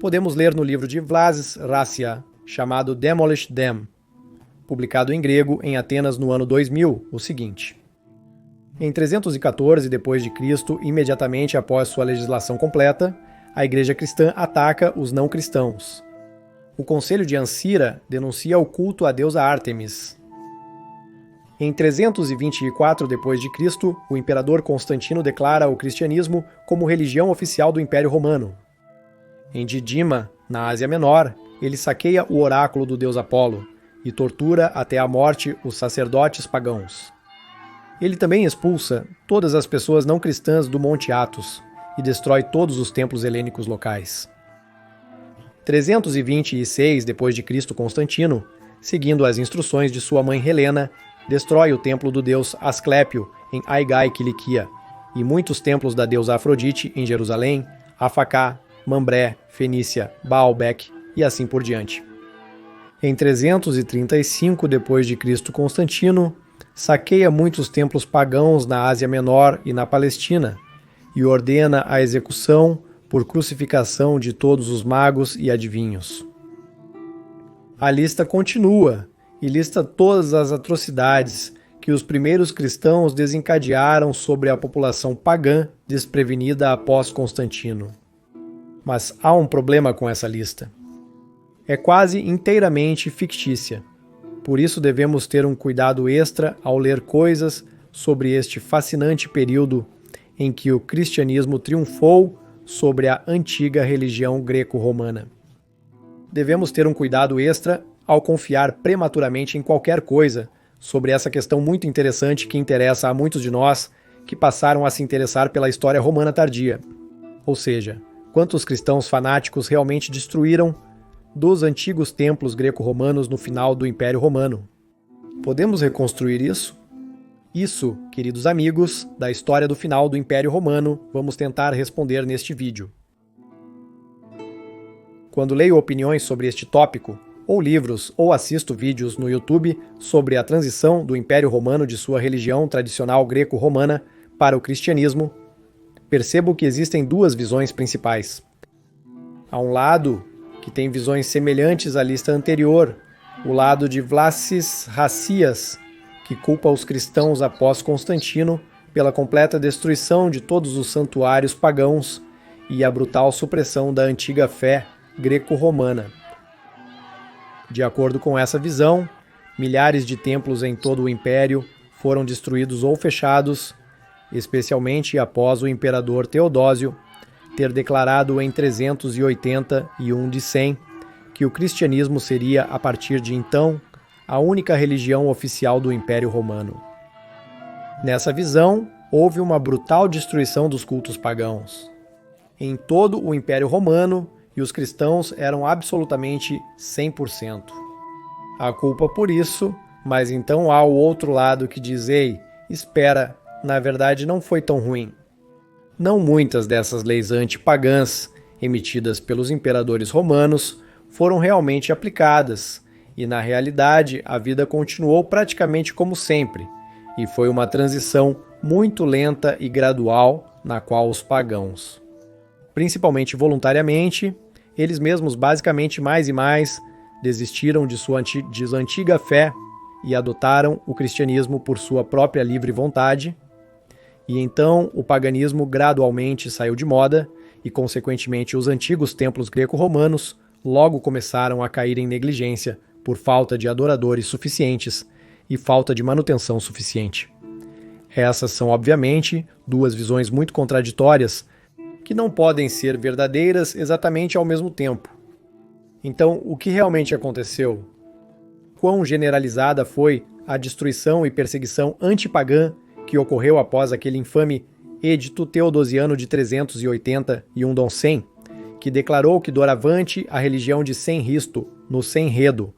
podemos ler no livro de Vlasis Rasia, chamado Demolish Them, publicado em grego em Atenas no ano 2000, o seguinte: em 314 d.C., imediatamente após sua legislação completa, a igreja cristã ataca os não cristãos. O conselho de Ancira denuncia o culto à deusa Ártemis. Em 324 d.C., o imperador Constantino declara o cristianismo como religião oficial do Império Romano. Em Didima, na Ásia Menor, ele saqueia o oráculo do deus Apolo e tortura até a morte os sacerdotes pagãos. Ele também expulsa todas as pessoas não cristãs do Monte Athos e destrói todos os templos helênicos locais. 326 d.C., Constantino, seguindo as instruções de sua mãe Helena, destrói o templo do deus Asclépio em Aigai, Quiliquia, e muitos templos da deusa Afrodite em Jerusalém, Afacá, Mambré, Fenícia, Baalbec e assim por diante. Em 335 d.C., Constantino saqueia muitos templos pagãos na Ásia Menor e na Palestina e ordena a execução por crucificação de todos os magos e adivinhos. A lista continua e lista todas as atrocidades que os primeiros cristãos desencadearam sobre a população pagã desprevenida após Constantino. Mas há um problema com essa lista. É quase inteiramente fictícia. Por isso devemos ter um cuidado extra ao ler coisas sobre este fascinante período em que o cristianismo triunfou sobre a antiga religião greco-romana. Devemos ter um cuidado extra ao confiar prematuramente em qualquer coisa sobre essa questão muito interessante que interessa a muitos de nós que passaram a se interessar pela história romana tardia. Ou seja, quantos cristãos fanáticos realmente destruíram dos antigos templos greco-romanos no final do Império Romano? Podemos reconstruir isso? Isso, queridos amigos, da história do final do Império Romano, vamos tentar responder neste vídeo. Quando leio opiniões sobre este tópico, ou livros, ou assisto vídeos no YouTube sobre a transição do Império Romano de sua religião tradicional greco-romana para o cristianismo, percebo que existem duas visões principais. Há um lado que tem visões semelhantes à lista anterior, o lado de Vlasis Rassias, que culpa os cristãos após Constantino pela completa destruição de todos os santuários pagãos e a brutal supressão da antiga fé greco-romana. De acordo com essa visão, milhares de templos em todo o império foram destruídos ou fechados, especialmente após o imperador Teodósio ter declarado em 381 de 100 que o cristianismo seria, a partir de então, a única religião oficial do Império Romano. Nessa visão, houve uma brutal destruição dos cultos pagãos em todo o Império Romano e os cristãos eram absolutamente 100%. A culpa por isso, mas então há o outro lado que diz: ei, espera, na verdade não foi tão ruim. Não muitas dessas leis antipagãs, emitidas pelos imperadores romanos, foram realmente aplicadas, e na realidade a vida continuou praticamente como sempre, e foi uma transição muito lenta e gradual na qual os pagãos, principalmente voluntariamente, eles mesmos basicamente mais e mais desistiram de sua antiga fé e adotaram o cristianismo por sua própria livre vontade, e então o paganismo gradualmente saiu de moda e, consequentemente, os antigos templos greco-romanos logo começaram a cair em negligência por falta de adoradores suficientes e falta de manutenção suficiente. Essas são, obviamente, duas visões muito contraditórias que não podem ser verdadeiras exatamente ao mesmo tempo. Então, o que realmente aconteceu? Quão generalizada foi a destruição e perseguição antipagã que ocorreu após aquele infame Edito Teodosiano de 381 d. 100, que declarou que doravante a religião de Senristo, no Senredo,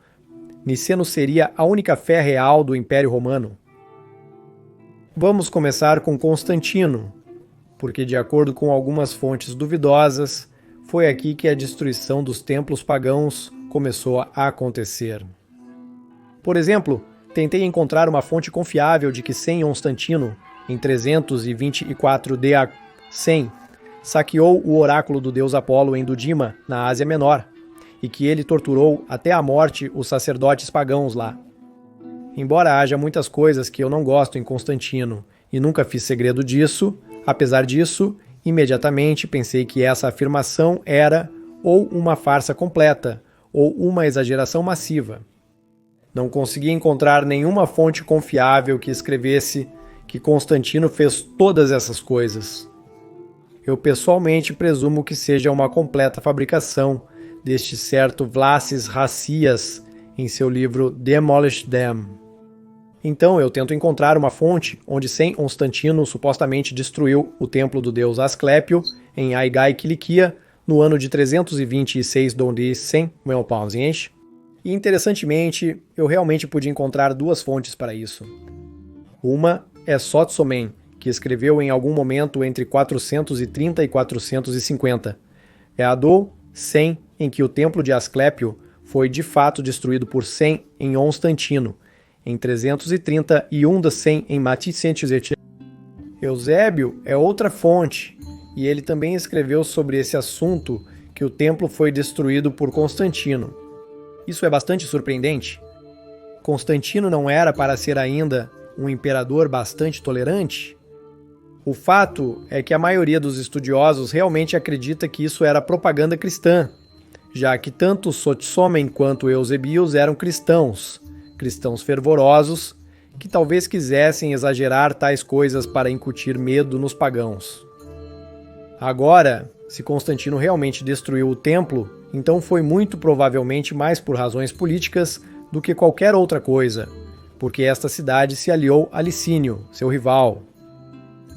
Niceno seria a única fé real do Império Romano? Vamos começar com Constantino, porque, de acordo com algumas fontes duvidosas, foi aqui que a destruição dos templos pagãos começou a acontecer. Por exemplo, tentei encontrar uma fonte confiável de que Constantino, em 324 d.A. 100, saqueou o oráculo do deus Apolo em Dudima, na Ásia Menor, e que ele torturou até a morte os sacerdotes pagãos lá. Embora haja muitas coisas que eu não gosto em Constantino, e nunca fiz segredo disso, apesar disso, imediatamente pensei que essa afirmação era ou uma farsa completa, ou uma exageração massiva. Não consegui encontrar nenhuma fonte confiável que escrevesse que Constantino fez todas essas coisas. Eu pessoalmente presumo que seja uma completa fabricação deste certo Vlasis Racias em seu livro Demolish Them. Então eu tento encontrar uma fonte onde Constantino supostamente destruiu o templo do deus Asclépio em Aigai, Quiliquia, no ano de 326 d.C. E interessantemente, eu realmente pude encontrar duas fontes para isso. Uma é Sotsomen, que escreveu em algum momento entre 430 e 450. É a do Sem, em que o templo de Asclépio foi de fato destruído por Sem em Constantino, em 331 da Sem em Maticentius. Eusébio é outra fonte, e ele também escreveu sobre esse assunto que o templo foi destruído por Constantino. Isso é bastante surpreendente. Constantino não era para ser ainda um imperador bastante tolerante? O fato é que a maioria dos estudiosos realmente acredita que isso era propaganda cristã, já que tanto Sotsomen quanto Eusebius eram cristãos fervorosos, que talvez quisessem exagerar tais coisas para incutir medo nos pagãos. Agora, se Constantino realmente destruiu o templo, então foi muito provavelmente mais por razões políticas do que qualquer outra coisa, porque esta cidade se aliou a Licínio, seu rival.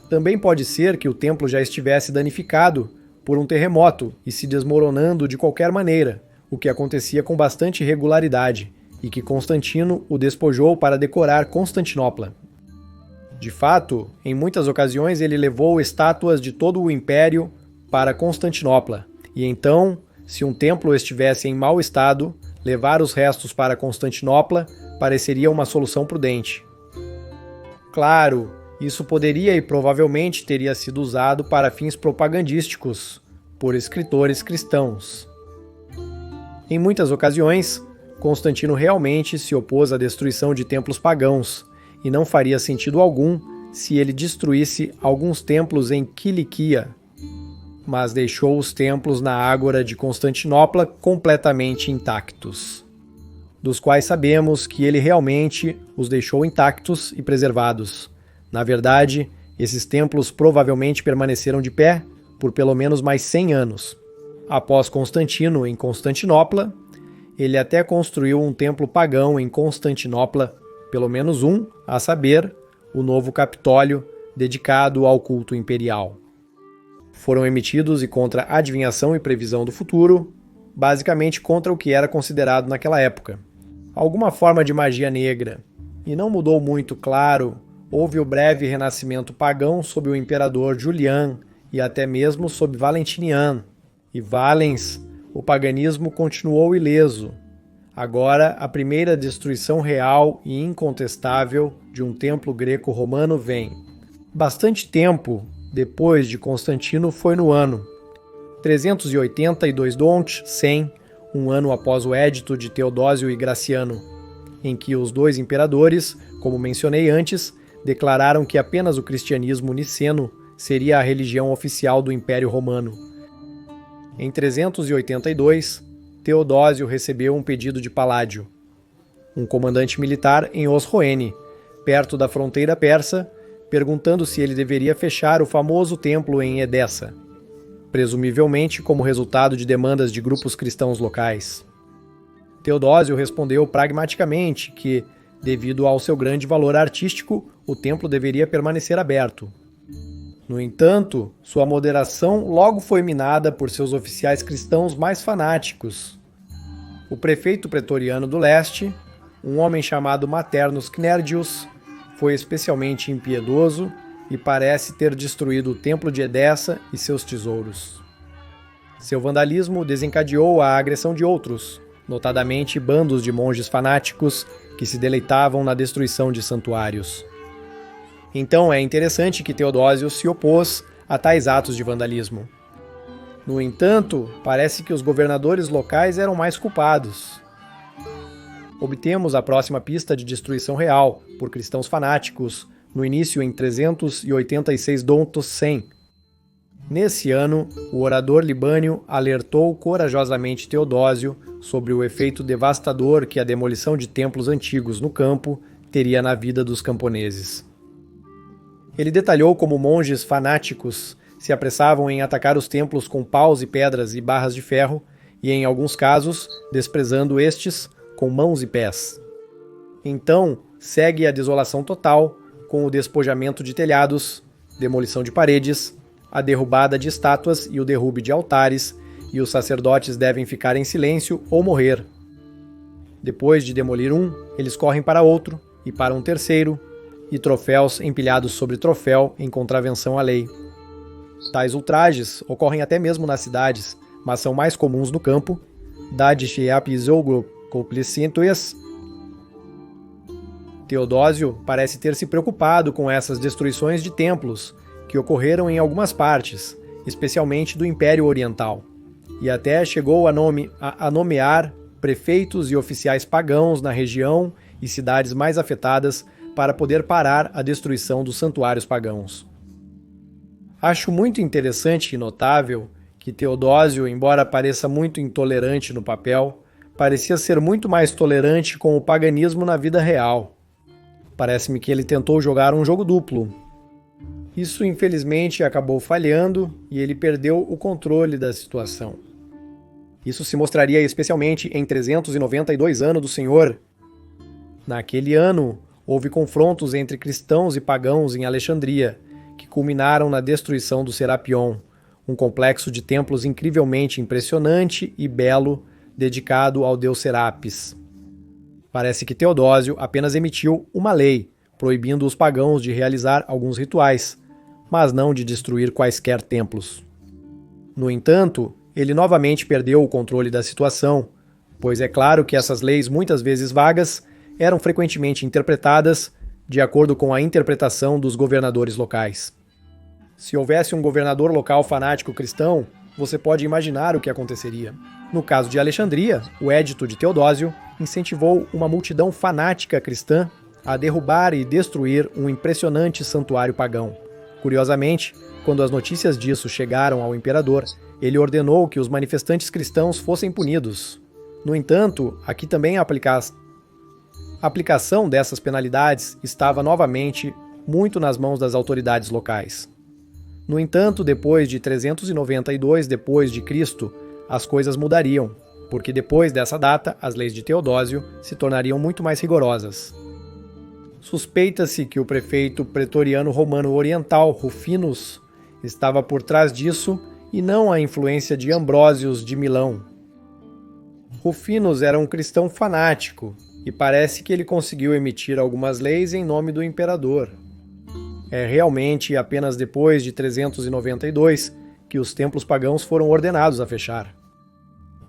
Também pode ser que o templo já estivesse danificado por um terremoto e se desmoronando de qualquer maneira, o que acontecia com bastante regularidade, e que Constantino o despojou para decorar Constantinopla. De fato, em muitas ocasiões ele levou estátuas de todo o império para Constantinopla, e então, se um templo estivesse em mau estado, levar os restos para Constantinopla pareceria uma solução prudente. Claro, isso poderia e provavelmente teria sido usado para fins propagandísticos por escritores cristãos. Em muitas ocasiões, Constantino realmente se opôs à destruição de templos pagãos, e não faria sentido algum se ele destruísse alguns templos em Quiliquia, mas deixou os templos na Ágora de Constantinopla completamente intactos, dos quais sabemos que ele realmente os deixou intactos e preservados. Na verdade, esses templos provavelmente permaneceram de pé por pelo menos mais 100 anos. Após Constantino em Constantinopla, ele até construiu um templo pagão em Constantinopla, pelo menos um, a saber, o novo Capitólio, dedicado ao culto imperial. Foram emitidos e contra adivinhação e previsão do futuro, basicamente contra o que era considerado naquela época. Alguma forma de magia negra. E não mudou muito, claro, houve o breve renascimento pagão sob o imperador Julian e até mesmo sob Valentinian. E Valens, o paganismo continuou ileso. Agora, a primeira destruição real e incontestável de um templo greco-romano vem. Bastante tempo depois de Constantino foi no ano 382 d.C., um ano após o edito de Teodósio e Graciano, em que os dois imperadores, como mencionei antes, declararam que apenas o cristianismo niceno seria a religião oficial do Império Romano. Em 382, Teodósio recebeu um pedido de Paládio, um comandante militar em Osroene, perto da fronteira persa, perguntando se ele deveria fechar o famoso templo em Edessa, presumivelmente como resultado de demandas de grupos cristãos locais. Teodósio respondeu pragmaticamente que, devido ao seu grande valor artístico, o templo deveria permanecer aberto. No entanto, sua moderação logo foi minada por seus oficiais cristãos mais fanáticos. O prefeito pretoriano do leste, um homem chamado Maternus Cnerdius, foi especialmente impiedoso e parece ter destruído o templo de Edessa e seus tesouros. Seu vandalismo desencadeou a agressão de outros, notadamente bandos de monges fanáticos que se deleitavam na destruição de santuários. Então é interessante que Teodósio se opôs a tais atos de vandalismo. No entanto, parece que os governadores locais eram mais culpados. Obtemos a próxima pista de destruição real, por cristãos fanáticos, no início em 386 d. 100. Nesse ano, o orador libânio alertou corajosamente Teodósio sobre o efeito devastador que a demolição de templos antigos no campo teria na vida dos camponeses. Ele detalhou como monges fanáticos se apressavam em atacar os templos com paus e pedras e barras de ferro, e em alguns casos, desprezando estes com mãos e pés. Então, segue a desolação total, com o despojamento de telhados, demolição de paredes, a derrubada de estátuas e o derrube de altares, e os sacerdotes devem ficar em silêncio ou morrer. Depois de demolir um, eles correm para outro, e para um terceiro, e troféus empilhados sobre troféu em contravenção à lei. Tais ultrajes ocorrem até mesmo nas cidades, mas são mais comuns no campo. Teodósio parece ter se preocupado com essas destruições de templos, que ocorreram em algumas partes, especialmente do Império Oriental, e até chegou a nomear prefeitos e oficiais pagãos na região e cidades mais afetadas para poder parar a destruição dos santuários pagãos. Acho muito interessante e notável que Teodósio, embora pareça muito intolerante no papel, parecia ser muito mais tolerante com o paganismo na vida real. Parece-me que ele tentou jogar um jogo duplo. Isso, infelizmente, acabou falhando e ele perdeu o controle da situação. Isso se mostraria especialmente em 392 ano do Senhor. Naquele ano, houve confrontos entre cristãos e pagãos em Alexandria, que culminaram na destruição do Serapion, um complexo de templos incrivelmente impressionante e belo dedicado ao deus Serapis. Parece que Teodósio apenas emitiu uma lei, proibindo os pagãos de realizar alguns rituais, mas não de destruir quaisquer templos. No entanto, ele novamente perdeu o controle da situação, pois é claro que essas leis, muitas vezes vagas, eram frequentemente interpretadas de acordo com a interpretação dos governadores locais. Se houvesse um governador local fanático cristão, você pode imaginar o que aconteceria. No caso de Alexandria, o édito de Teodósio incentivou uma multidão fanática cristã a derrubar e destruir um impressionante santuário pagão. Curiosamente, quando as notícias disso chegaram ao imperador, ele ordenou que os manifestantes cristãos fossem punidos. No entanto, aqui também a aplicação dessas penalidades estava novamente muito nas mãos das autoridades locais. No entanto, depois de 392 d.C., as coisas mudariam, porque depois dessa data, as leis de Teodósio se tornariam muito mais rigorosas. Suspeita-se que o prefeito pretoriano romano oriental, Rufinus, estava por trás disso e não a influência de Ambrósios de Milão. Rufinus era um cristão fanático e parece que ele conseguiu emitir algumas leis em nome do imperador. É realmente apenas depois de 392 que os templos pagãos foram ordenados a fechar.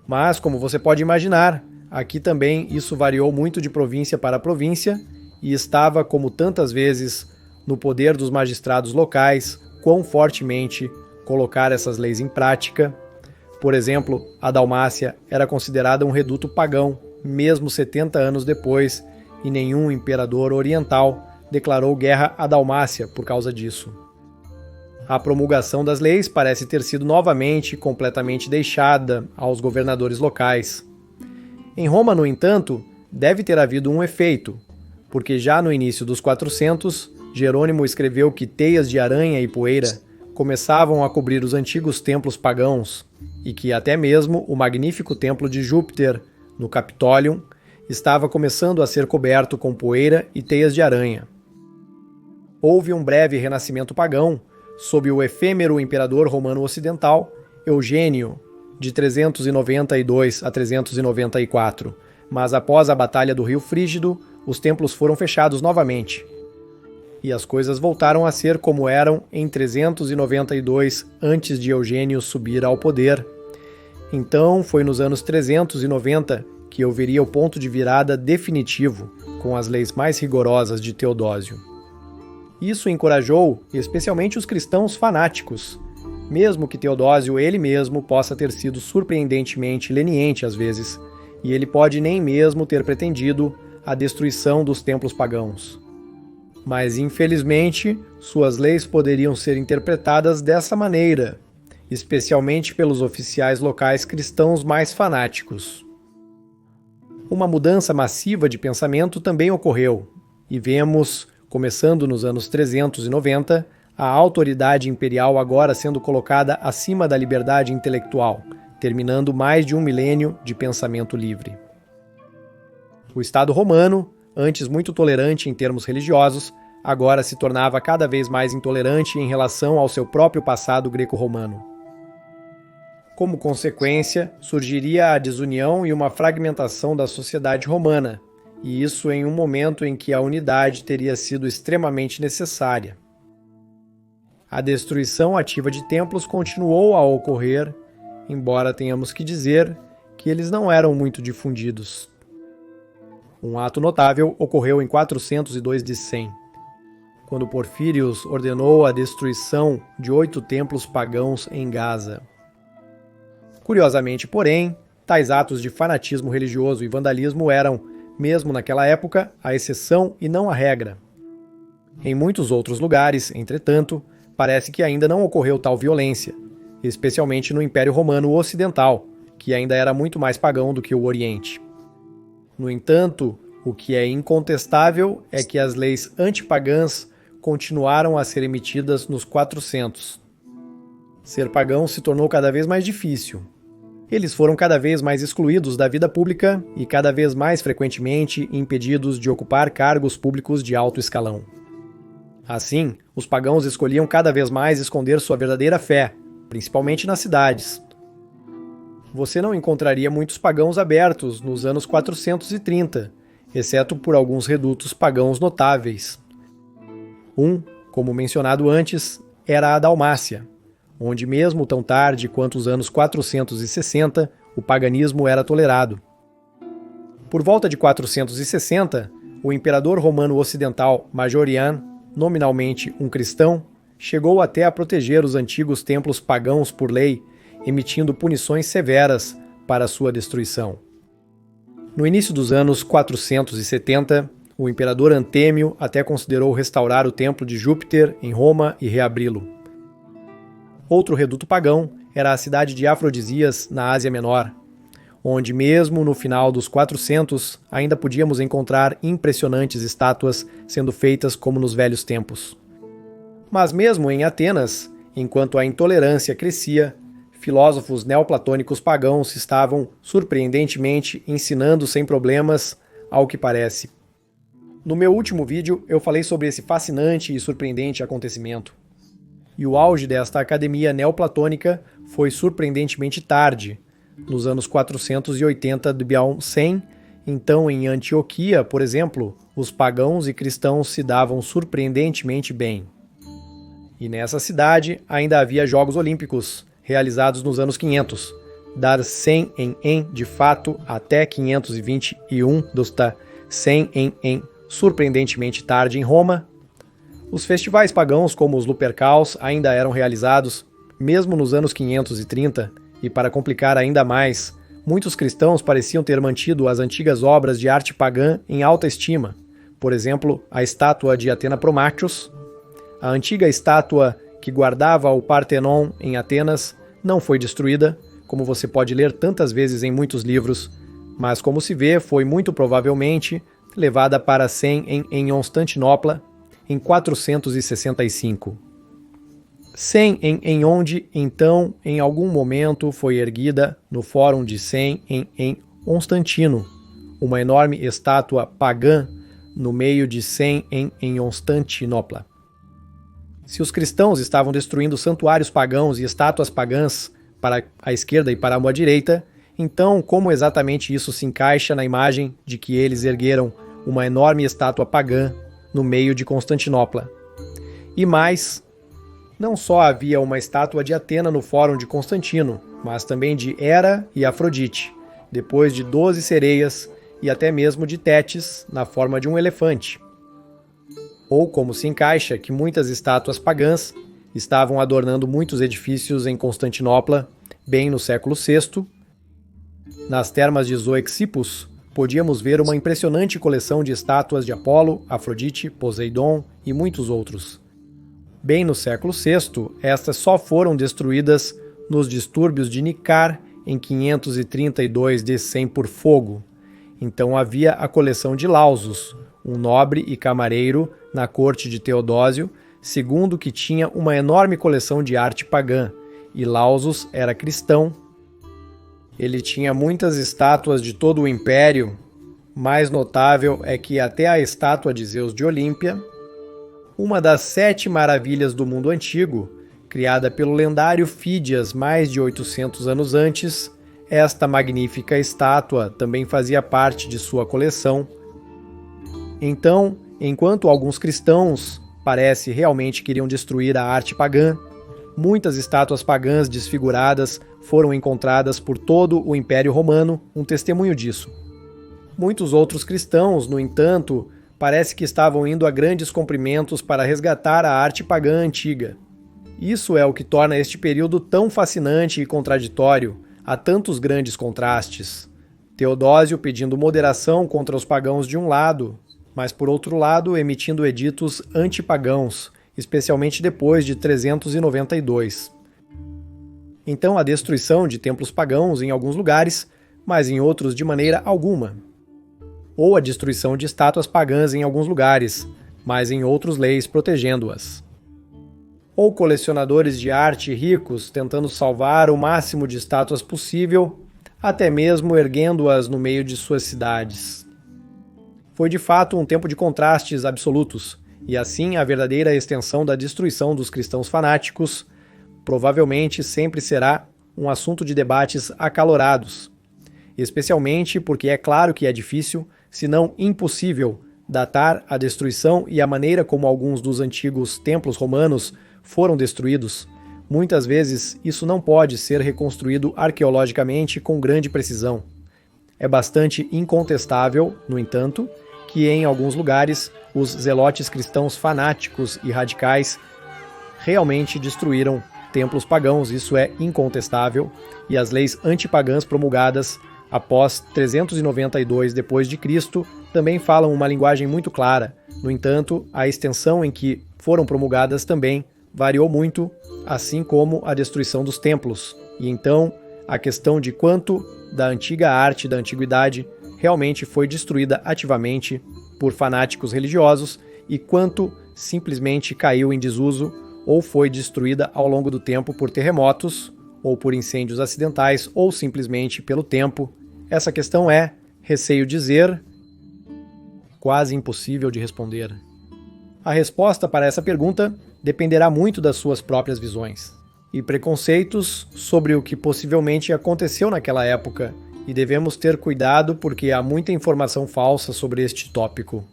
Mas, como você pode imaginar, aqui também isso variou muito de província para província e estava, como tantas vezes, no poder dos magistrados locais quão fortemente colocar essas leis em prática. Por exemplo, a Dalmácia era considerada um reduto pagão, mesmo 70 anos depois, e nenhum imperador oriental declarou guerra à Dalmácia por causa disso. A promulgação das leis parece ter sido novamente completamente deixada aos governadores locais. Em Roma, no entanto, deve ter havido um efeito, porque já no início dos 400, Jerônimo escreveu que teias de aranha e poeira começavam a cobrir os antigos templos pagãos e que até mesmo o magnífico templo de Júpiter, no Capitolium, estava começando a ser coberto com poeira e teias de aranha. Houve um breve renascimento pagão sob o efêmero imperador romano ocidental, Eugênio, de 392 a 394, mas após a Batalha do Rio Frígido, os templos foram fechados novamente. E as coisas voltaram a ser como eram em 392 antes de Eugênio subir ao poder. Então foi nos anos 390 que eu veria o ponto de virada definitivo com as leis mais rigorosas de Teodósio. Isso encorajou especialmente os cristãos fanáticos, mesmo que Teodósio ele mesmo possa ter sido surpreendentemente leniente às vezes, e ele pode nem mesmo ter pretendido a destruição dos templos pagãos. Mas, infelizmente, suas leis poderiam ser interpretadas dessa maneira, especialmente pelos oficiais locais cristãos mais fanáticos. Uma mudança massiva de pensamento também ocorreu, e vemos, começando nos anos 390, a autoridade imperial agora sendo colocada acima da liberdade intelectual, terminando mais de um milênio de pensamento livre. O Estado romano, antes muito tolerante em termos religiosos, agora se tornava cada vez mais intolerante em relação ao seu próprio passado greco-romano. Como consequência, surgiria a desunião e uma fragmentação da sociedade romana, e isso em um momento em que a unidade teria sido extremamente necessária. A destruição ativa de templos continuou a ocorrer, embora tenhamos que dizer que eles não eram muito difundidos. Um ato notável ocorreu em 402 de 100, quando Porfírios ordenou a destruição de 8 templos pagãos em Gaza. Curiosamente, porém, tais atos de fanatismo religioso e vandalismo eram, mesmo naquela época, a exceção e não a regra. Em muitos outros lugares, entretanto, parece que ainda não ocorreu tal violência, especialmente no Império Romano Ocidental, que ainda era muito mais pagão do que o Oriente. No entanto, o que é incontestável é que as leis antipagãs continuaram a ser emitidas nos 400. Ser pagão se tornou cada vez mais difícil. Eles foram cada vez mais excluídos da vida pública e cada vez mais frequentemente impedidos de ocupar cargos públicos de alto escalão. Assim, os pagãos escolhiam cada vez mais esconder sua verdadeira fé, principalmente nas cidades. Você não encontraria muitos pagãos abertos nos anos 430, exceto por alguns redutos pagãos notáveis. Como mencionado antes, era a Dalmácia, onde mesmo tão tarde quanto os anos 460, o paganismo era tolerado. Por volta de 460, o imperador romano ocidental Majorian, nominalmente um cristão, chegou até a proteger os antigos templos pagãos por lei, emitindo punições severas para sua destruição. No início dos anos 470, o imperador Antêmio até considerou restaurar o templo de Júpiter em Roma e reabri-lo. Outro reduto pagão era a cidade de Afrodisias, na Ásia Menor, onde mesmo no final dos 400 ainda podíamos encontrar impressionantes estátuas sendo feitas como nos velhos tempos. Mas mesmo em Atenas, enquanto a intolerância crescia, filósofos neoplatônicos pagãos estavam, surpreendentemente, ensinando sem problemas, ao que parece. No meu último vídeo, eu falei sobre esse fascinante e surpreendente acontecimento. E o auge desta academia neoplatônica foi surpreendentemente tarde, nos anos 480 do Bial 100, então em Antioquia, por exemplo, os pagãos e cristãos se davam surpreendentemente bem. E nessa cidade ainda havia Jogos Olímpicos, realizados nos anos 500, dar 100 em de fato até 521 dos 100 em surpreendentemente tarde em Roma. Os festivais pagãos como os Lupercaus ainda eram realizados, mesmo nos anos 530, e para complicar ainda mais, muitos cristãos pareciam ter mantido as antigas obras de arte pagã em alta estima, por exemplo, a estátua de Atena Promachos. A antiga estátua que guardava o Partenon em Atenas não foi destruída, como você pode ler tantas vezes em muitos livros, mas como se vê, foi muito provavelmente levada para Sem em Constantinopla em 465. Sem em onde, então, em algum momento foi erguida no Fórum de Sem em Constantino, uma enorme estátua pagã no meio de Sem em Constantinopla. Se os cristãos estavam destruindo santuários pagãos e estátuas pagãs para a esquerda e para a direita, então como exatamente isso se encaixa na imagem de que eles ergueram uma enorme estátua pagã no meio de Constantinopla? E mais, não só havia uma estátua de Atena no Fórum de Constantino, mas também de Hera e Afrodite, depois de 12 sereias e até mesmo de Tétis na forma de um elefante. ou como se encaixa que muitas estátuas pagãs estavam adornando muitos edifícios em Constantinopla, bem no século VI. Nas termas de Zooxippos, podíamos ver uma impressionante coleção de estátuas de Apolo, Afrodite, Poseidon e muitos outros. Bem no século VI, estas só foram destruídas nos distúrbios de Nicar em 532 d. por fogo. Então havia a coleção de Lausos, um nobre e camareiro na corte de Teodósio, segundo que tinha uma enorme coleção de arte pagã, e Lausos era cristão. Ele tinha muitas estátuas de todo o império. Mais notável é que até a estátua de Zeus de Olímpia, uma das 7 maravilhas do mundo antigo, criada pelo lendário Fídias mais de 800 anos antes, esta magnífica estátua também fazia parte de sua coleção. Então, enquanto alguns cristãos parece realmente queriam destruir a arte pagã, muitas estátuas pagãs desfiguradas foram encontradas por todo o Império Romano, um testemunho disso. Muitos outros cristãos, no entanto, parece que estavam indo a grandes comprimentos para resgatar a arte pagã antiga. Isso é o que torna este período tão fascinante e contraditório, há tantos grandes contrastes. Teodósio pedindo moderação contra os pagãos de um lado, mas por outro lado emitindo editos antipagãos, especialmente depois de 392. Então a destruição de templos pagãos em alguns lugares, mas em outros de maneira alguma. Ou a destruição de estátuas pagãs em alguns lugares, mas em outros leis protegendo-as. Ou colecionadores de arte ricos tentando salvar o máximo de estátuas possível, até mesmo erguendo-as no meio de suas cidades. Foi de fato um tempo de contrastes absolutos, e assim a verdadeira extensão da destruição dos cristãos fanáticos provavelmente sempre será um assunto de debates acalorados, especialmente porque é claro que é difícil, se não impossível, datar a destruição e a maneira como alguns dos antigos templos romanos foram destruídos. Muitas vezes isso não pode ser reconstruído arqueologicamente com grande precisão. É bastante incontestável, no entanto, que em alguns lugares os zelotes cristãos fanáticos e radicais realmente destruíram templos pagãos, isso é incontestável, e as leis antipagãs promulgadas após 392 d.C. também falam uma linguagem muito clara. No entanto, a extensão em que foram promulgadas também variou muito, assim como a destruição dos templos. E então, a questão de quanto da antiga arte da antiguidade realmente foi destruída ativamente por fanáticos religiosos e quanto simplesmente caiu em desuso ou foi destruída ao longo do tempo por terremotos, ou por incêndios acidentais, ou simplesmente pelo tempo. Essa questão é, receio dizer, quase impossível de responder. A resposta para essa pergunta dependerá muito das suas próprias visões e preconceitos sobre o que possivelmente aconteceu naquela época, e devemos ter cuidado porque há muita informação falsa sobre este tópico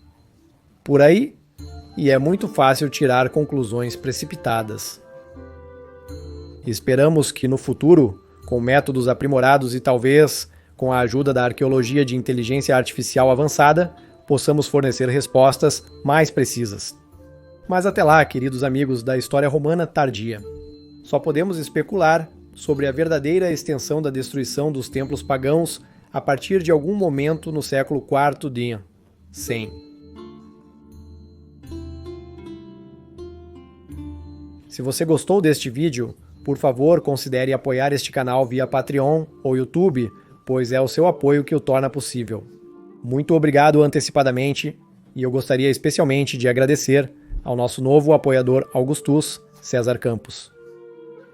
por aí, e é muito fácil tirar conclusões precipitadas. Esperamos que no futuro, com métodos aprimorados e talvez com a ajuda da arqueologia de inteligência artificial avançada, possamos fornecer respostas mais precisas. Mas até lá, queridos amigos da história romana tardia, só podemos especular sobre a verdadeira extensão da destruição dos templos pagãos a partir de algum momento no século IV d. 100. Se você gostou deste vídeo, por favor, considere apoiar este canal via Patreon ou YouTube, pois é o seu apoio que o torna possível. Muito obrigado antecipadamente, e eu gostaria especialmente de agradecer ao nosso novo apoiador Augustus, César Campos.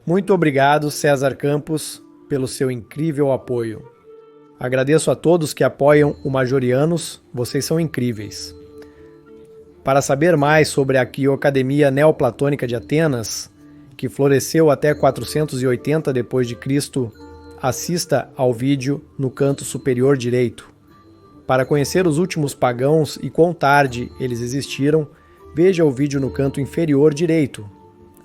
Muito obrigado, César Campos, pelo seu incrível apoio. Agradeço a todos que apoiam o Majorianos, vocês são incríveis. Para saber mais sobre a Academia Neoplatônica de Atenas, que floresceu até 480 d.C., assista ao vídeo no canto superior direito. Para conhecer os últimos pagãos e quão tarde eles existiram, veja o vídeo no canto inferior direito.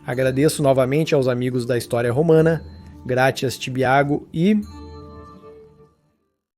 Agradeço novamente aos amigos da História Romana, Gratias Tibiago e